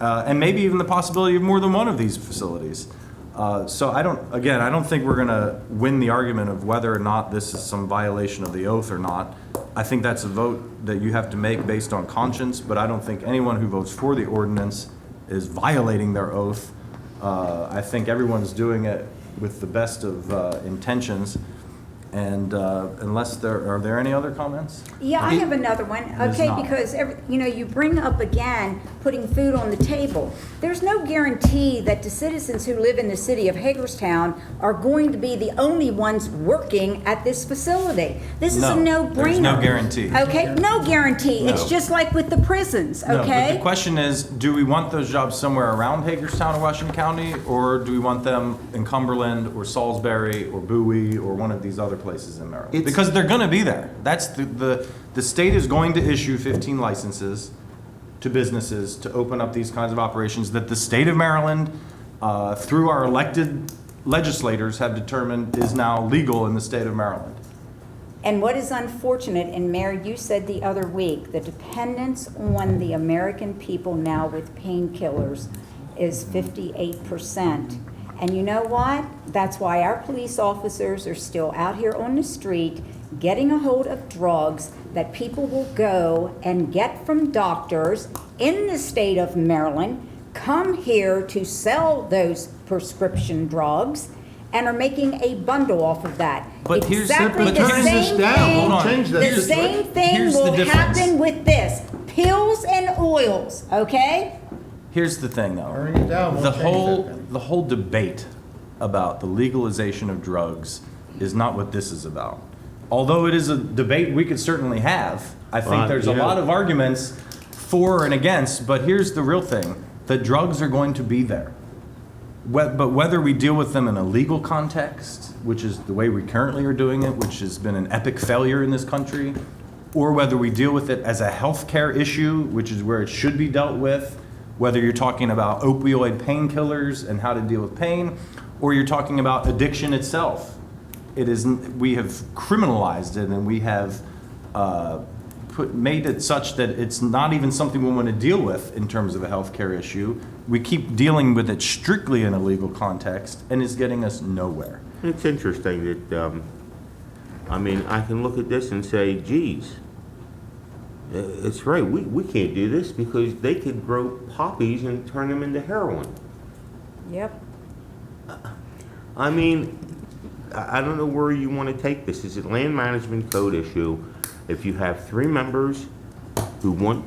and maybe even the possibility of more than one of these facilities? So I don't think we're gonna win the argument of whether or not this is some violation of the oath or not. I think that's a vote that you have to make based on conscience, but I don't think anyone who votes for the ordinance is violating their oath. I think everyone's doing it with the best of intentions. And unless are there any other comments? Yeah, I have another one. Ms. Okay, Knopf. because you bring up again putting food on the table. There's no guarantee that the citizens who live in the city of Hagerstown are going to be the only ones working at this facility. This is a No, no-brainer. there's no guarantee. Okay, no guarantee. It's No. just like with the prisons, No, but the okay? question is, do we want those jobs somewhere around Hagerstown or Washington County, or do we want them in Cumberland or Salisbury or Bowie or one of these other places in Maryland? It's- Because they're gonna be there. That's the state is going to issue 15 licenses to businesses to open up these kinds of operations that the state of Maryland, through our elected legislators, have determined is now legal in the state of Maryland. And what is unfortunate, and Mayor, you said the other week, the dependence on the American people now with painkillers is 58%. And you know what? That's why our police officers are still out here on the street getting a hold of drugs that people will go and get from doctors in the state of Maryland, come here to sell those prescription drugs, and are making a bundle off of that. But here's- Exactly but the here's same this down. thing- Hold on. Change that. The Here's- same thing here's the will difference. happen with this. Pills and oils, okay? Here's the thing, though. Turning it down won't The change whole, that thing. the whole debate about the legalization of drugs is not what this is about. Although it is a debate we could certainly have, I think Well, there's a yeah. lot of arguments for and against, but here's the real thing. The drugs are going to be there. But whether we deal with them in a legal context, which is the way we currently are doing it, which has been an epic failure in this country, or whether we deal with it as a healthcare issue, which is where it should be dealt with, whether you're talking about opioid painkillers and how to deal with pain, or you're talking about addiction itself. We have criminalized it, and we have made it such that it's not even something we want to deal with in terms of a healthcare issue. We keep dealing with it strictly in a legal context, and it's getting us nowhere. It's interesting that, I can look at this and say, geez, it's right, we can't do this because they could grow poppies and turn them into heroin. Yep. I don't know where you want to take this. Is it land management code issue? If you have 3 members who want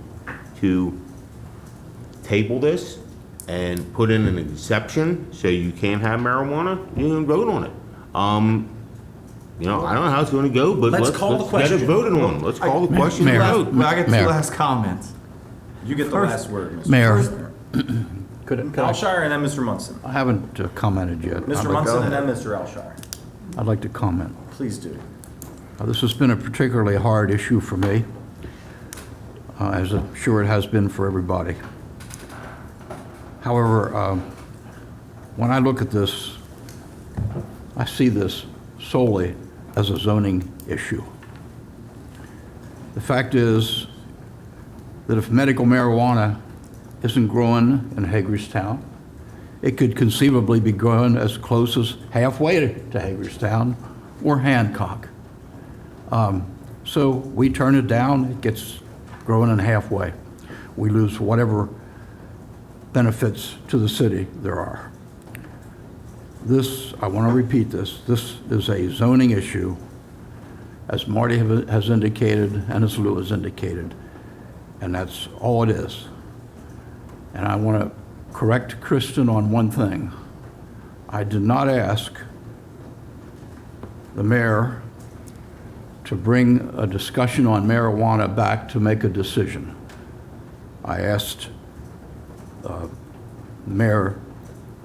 to table this and put in an exception so you can't have marijuana, you can vote on it. I don't know how it's going to go, but let's get it voted on. Let's call the question Mayor. and vote. Well, I get Mayor. 2 last comments. You get the last word, Mr. Mayor, could I, Alshire and then Mr. Munson. I haven't commented yet. Mr. Munson and then Mr. Alshire. I'd like to comment. Please do. This has been a particularly hard issue for me, as I'm sure it has been for everybody. However, when I look at this, I see this solely as a zoning issue. The fact is that if medical marijuana isn't grown in Hagerstown, it could conceivably be grown as close as halfway to Hagerstown or Hancock. So we turn it down, it gets grown in halfway. We lose whatever benefits to the city there are. This, I want to repeat this is a zoning issue, as Marty has indicated and as Lou has indicated, and that's all it is. And I want to correct Kristen on one thing. I did not ask the mayor to bring a discussion on marijuana back to make a decision. I asked the mayor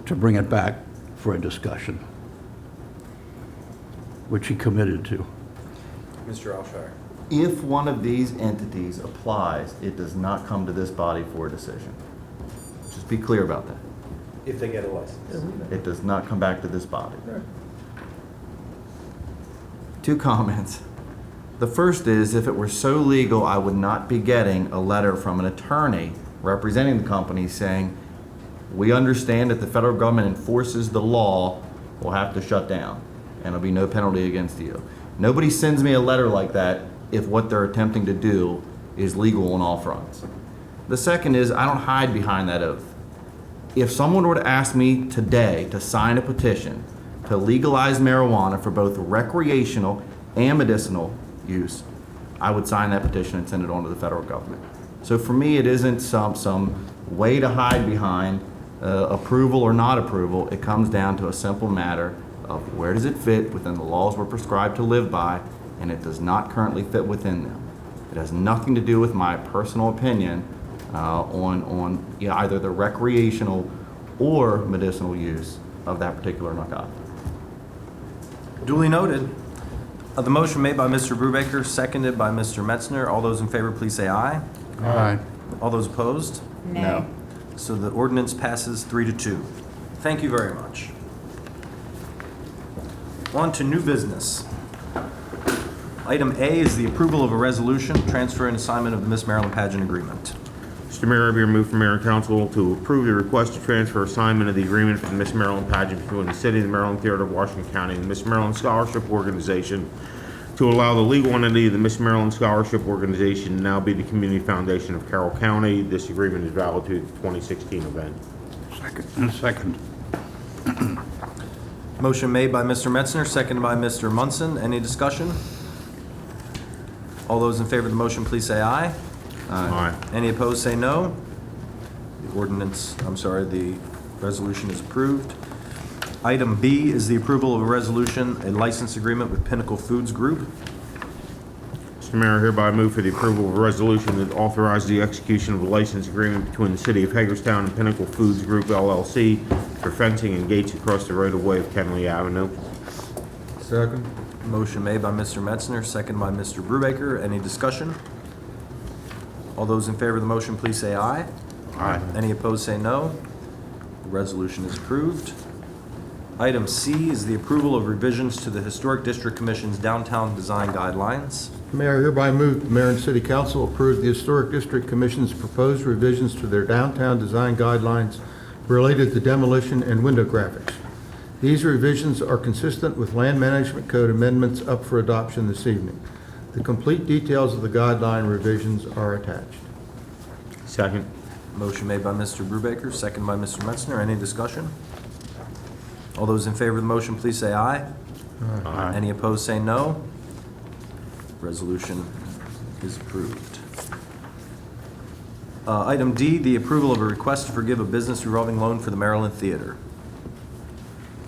to bring it back for a discussion, which he committed to. Mr. Alshire. If one of these entities applies, it does not come to this body for a decision. Just be clear about that. If they get a license. It does not come back to this body. 2 comments. The first is, if it were so legal, I would not be getting a letter from an attorney representing the company saying, we understand that the federal government enforces the law, we'll have to shut down, and there'll be no penalty against you. Nobody sends me a letter like that if what they're attempting to do is legal on all fronts. The second is, I don't hide behind that oath. If someone were to ask me today to sign a petition to legalize marijuana for both recreational and medicinal use, I would sign that petition and send it on to the federal government. So for me, it isn't some way to hide behind approval or not approval. It comes down to a simple matter of where does it fit within the laws we're prescribed to live by, and it does not currently fit within them. It has nothing to do with my personal opinion on either the recreational or medicinal use of that particular narcotic. Duly noted. The motion made by Mr. Brubaker, seconded by Mr. Metzner. All those in favor, please say aye. Aye. All those opposed? No. So the ordinance passes 3-2. Thank you very much. On to new business. Item A is the approval of a resolution, transfer and assignment of the Miss Maryland Pageant Agreement. Mr. Mayor, I move for Mayor and Council to approve the request to transfer assignment of the agreement for the Miss Maryland pageant between the City of the Maryland Theater of Washington County and the Miss Maryland Scholarship Organization to allow the legal entity of the Miss Maryland Scholarship Organization to now be the Community Foundation of Carroll County. This agreement is valid to the 2016 event. Second. Motion made by Mr. Metzner, seconded by Mr. Munson. Any discussion? All those in favor of the motion, please say aye. Aye. Any opposed, say no. The resolution is approved. Item B is the approval of a resolution, a license agreement with Pinnacle Foods Group. Mr. Mayor, I hereby move for the approval of a resolution that authorizes the execution of a license agreement between the City of Hagerstown and Pinnacle Foods Group LLC for fencing and gates across the right-of-way of Kenley Avenue. Second. Motion made by Mr. Metzner, second by Mr. Brubaker. Any discussion? All those in favor of the motion, please say aye. Aye. Any opposed, say no. The resolution is approved. Item C is the approval of revisions to the Historic District Commission's downtown design guidelines. Mayor, hereby move the mayor and city council approve the Historic District Commission's proposed revisions to their downtown design guidelines related to demolition and window graphics. These revisions are consistent with Land Management Code amendments up for adoption this evening. The complete details of the guideline revisions are attached. Second. Motion made by Mr. Brubaker, second by Mr. Metzner. Any discussion? All those in favor of the motion, please say aye. Aye. Any opposed, say no. Resolution is approved. Item D, the approval of a request to forgive a business revolving loan for the Maryland Theater.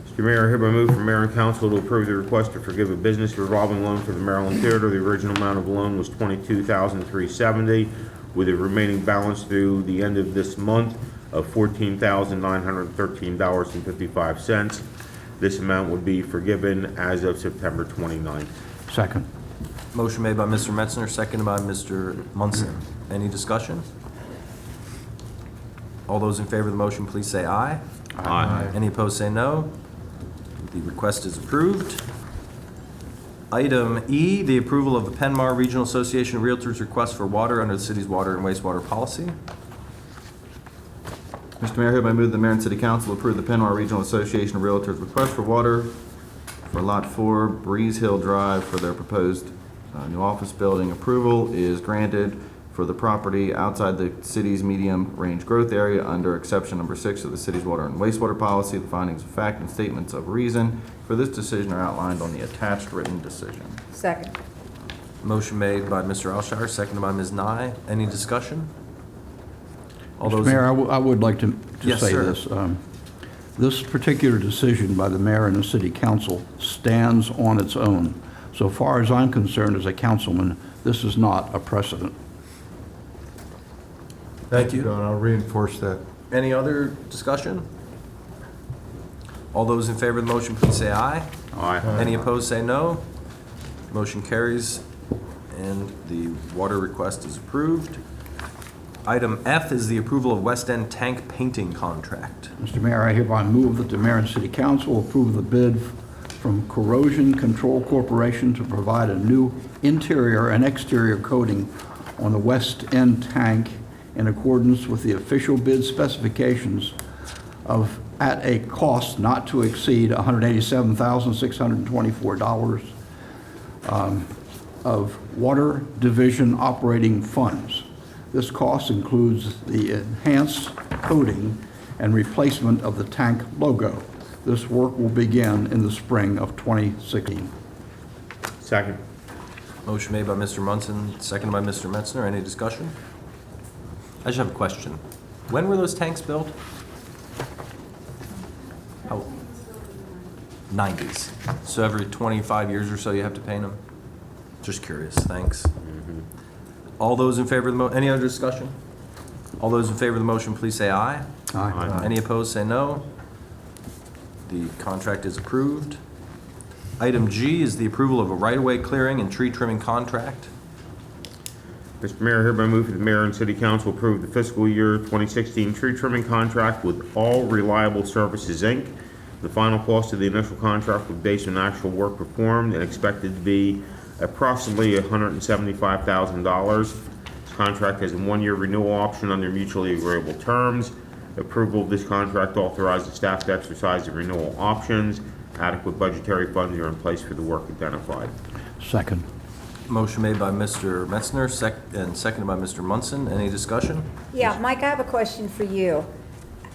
Mr. Mayor, I hereby move for mayor and council to approve the request to forgive a business revolving loan for the Maryland Theater. The original amount of the loan was $22,370, with a remaining balance through the end of this month of $14,913.55. This amount would be forgiven as of September 29th. Second. Motion made by Mr. Metzner, seconded by Mr. Munson. Any discussion? All those in favor of the motion, please say aye. Aye. Any opposed, say no. The request is approved. Item E, the approval of the Penmar Regional Association of Realtors request for water under the city's water and wastewater policy. Mr. Mayor, hereby move the mayor and city council approve the Penmar Regional Association of Realtors request for water for Lot 4, Breeze Hill Drive, for their proposed new office building. Approval is granted for the property outside the city's medium range growth area under exception number 6 of the city's water and wastewater policy. The findings of fact and statements of reason for this decision are outlined on the attached written decision. Second. Motion made by Mr. Alshire, seconded by Ms. Nye. Any discussion? All Mr. those. Mayor, I would like to Yes, say sir. this. This particular decision by the mayor and the city council stands on its own. So far as I'm concerned as a councilman, this is not a precedent. Thank you. Don. I'll reinforce that. Any other discussion? All those in favor of the motion, please say aye. Aye. Any opposed, say no. Motion carries, and the water request is approved. Item F is the approval of West End tank painting contract. Mr. Mayor, I hereby move that the mayor and city council approve the bid from Corrosion Control Corporation to provide a new interior and exterior coating on the West End tank in accordance with the official bid specifications at a cost not to exceed $187,624 of Water Division operating funds. This cost includes the enhanced coating and replacement of the tank logo. This work will begin in the spring of 2016. Second. Motion made by Mr. Munson, seconded by Mr. Metzner. Any discussion? I just have a question. When were those tanks built? How? 90s. So every 25 years or so you have to paint them? Just curious. Thanks. All those in favor of the any other discussion? All those in favor of the motion, please say aye. Aye. Any opposed, say no. The contract is approved. Item G is the approval of a right-of-way clearing and tree trimming contract. Mr. Mayor, I hereby move that the mayor and city council approve the fiscal year 2016 tree trimming contract with All Reliable Services, Inc. The final cost of the initial contract was based on actual work performed and expected to be approximately $175,000. This contract has a one-year renewal option under mutually agreeable terms. Approval of this contract authorizes staff to exercise the renewal options. Adequate budgetary funds are in place for the work identified. Second. Motion made by Mr. Metzner and seconded by Mr. Munson. Any discussion? Yeah, Mike, I have a question for you.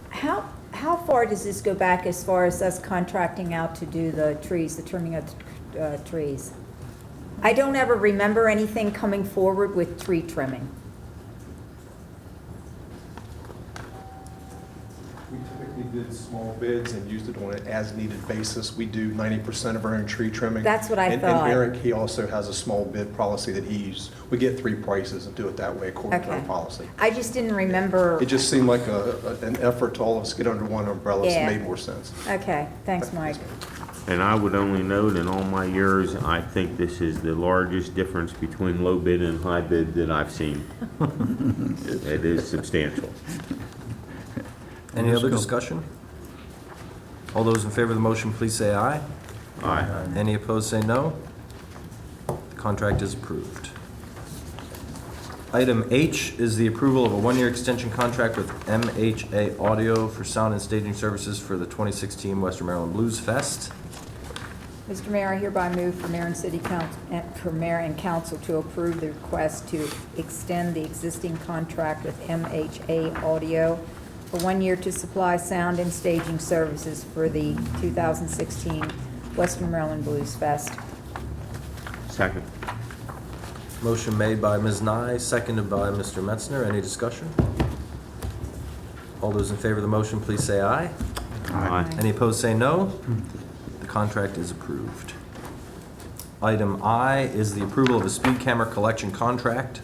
How far does this go back as far as us contracting out to do the trees, the trimming of trees? I don't ever remember anything coming forward with tree trimming. We typically did small bids and used it on an as-needed basis. We do 90% of our own tree trimming. That's what I And thought. Eric, he also has a small bid policy that he uses. We get 3 prices and do it that way according to our Okay. policy. I just didn't remember. It just seemed like an effort to all of us get under one umbrella, so it Yeah. made more sense. Okay, thanks, Mike. And I would only note in all my years, I think this is the largest difference between low bid and high bid that I've seen. It is substantial. Any other discussion? All those in favor of the motion, please say aye. Aye. Any opposed, say no. The contract is approved. Item H is the approval of a one-year extension contract with MHA Audio for sound and staging services for the 2016 Western Maryland Blues Fest. Mr. Mayor, I hereby move for mayor and city council, for mayor and council to approve the request to extend the existing contract with MHA Audio for 1 year to supply sound and staging services for the 2016 Western Maryland Blues Fest. Second. Motion made by Ms. Nye, seconded by Mr. Metzner. Any discussion? All those in favor of the motion, please say aye. Aye. Any opposed, say no. The contract is approved. Item I is the approval of a speed camera collection contract.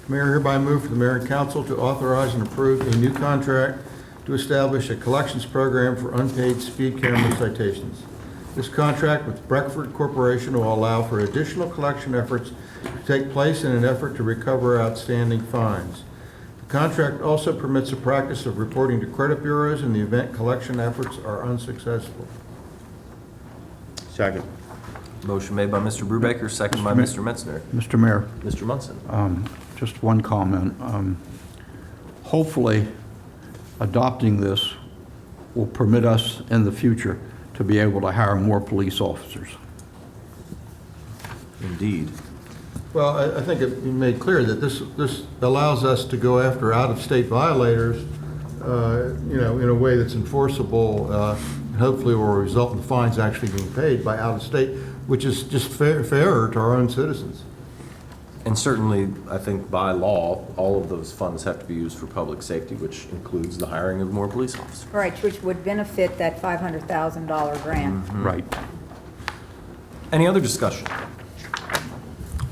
Mayor, hereby move for the mayor and council to authorize and approve a new contract to establish a collections program for unpaid speed camera citations. This contract with Breckford Corporation will allow for additional collection efforts to take place in an effort to recover outstanding fines. The contract also permits the practice of reporting to credit bureaus in the event collection efforts are unsuccessful. Second. Motion made by Mr. Brubaker, seconded by Mr. Metzner. Mr. Mayor, Mr. Munson. just one comment. Hopefully, adopting this will permit us in the future to be able to hire more police officers. Indeed. Well, I think it made clear that this allows us to go after out-of-state violators, in a way that's enforceable, and hopefully will result in fines actually being paid by out-of-state, which is just fairer to our own citizens. And certainly, I think by law, all of those funds have to be used for public safety, which includes the hiring of more police officers. Right, which would benefit that $500,000 grant. Right. Any other discussion?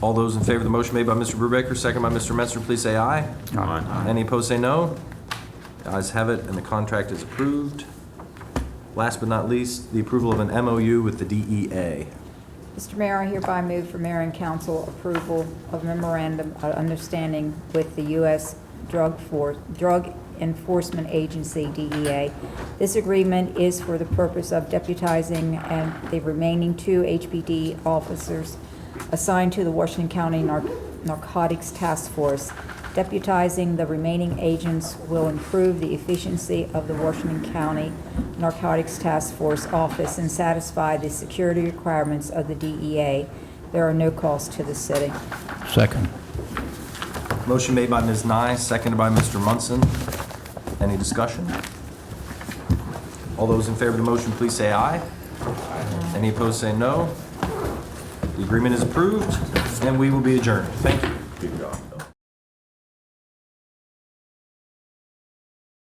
All those in favor of the motion made by Mr. Brubaker, second by Mr. Metzner, please say aye. Aye. Any opposed, say no. The ayes have it, and the contract is approved. Last but not least, the approval of an MOU with the DEA. Mr. Mayor, I hereby move for mayor and council approval of memorandum of understanding with the U.S. Drug Enforcement Agency, DEA. This agreement is for the purpose of deputizing and the remaining 2 HPD officers assigned to the Washington County Narcotics Task Force. Deputizing the remaining agents will improve the efficiency of the Washington County Narcotics Task Force office and satisfy the security requirements of the DEA. There are no costs to the city. Second. Motion made by Ms. Nye, seconded by Mr. Munson. Any discussion? All those in favor of the motion, please say aye. Any opposed, say no. The agreement is approved, and we will be adjourned. Thank you.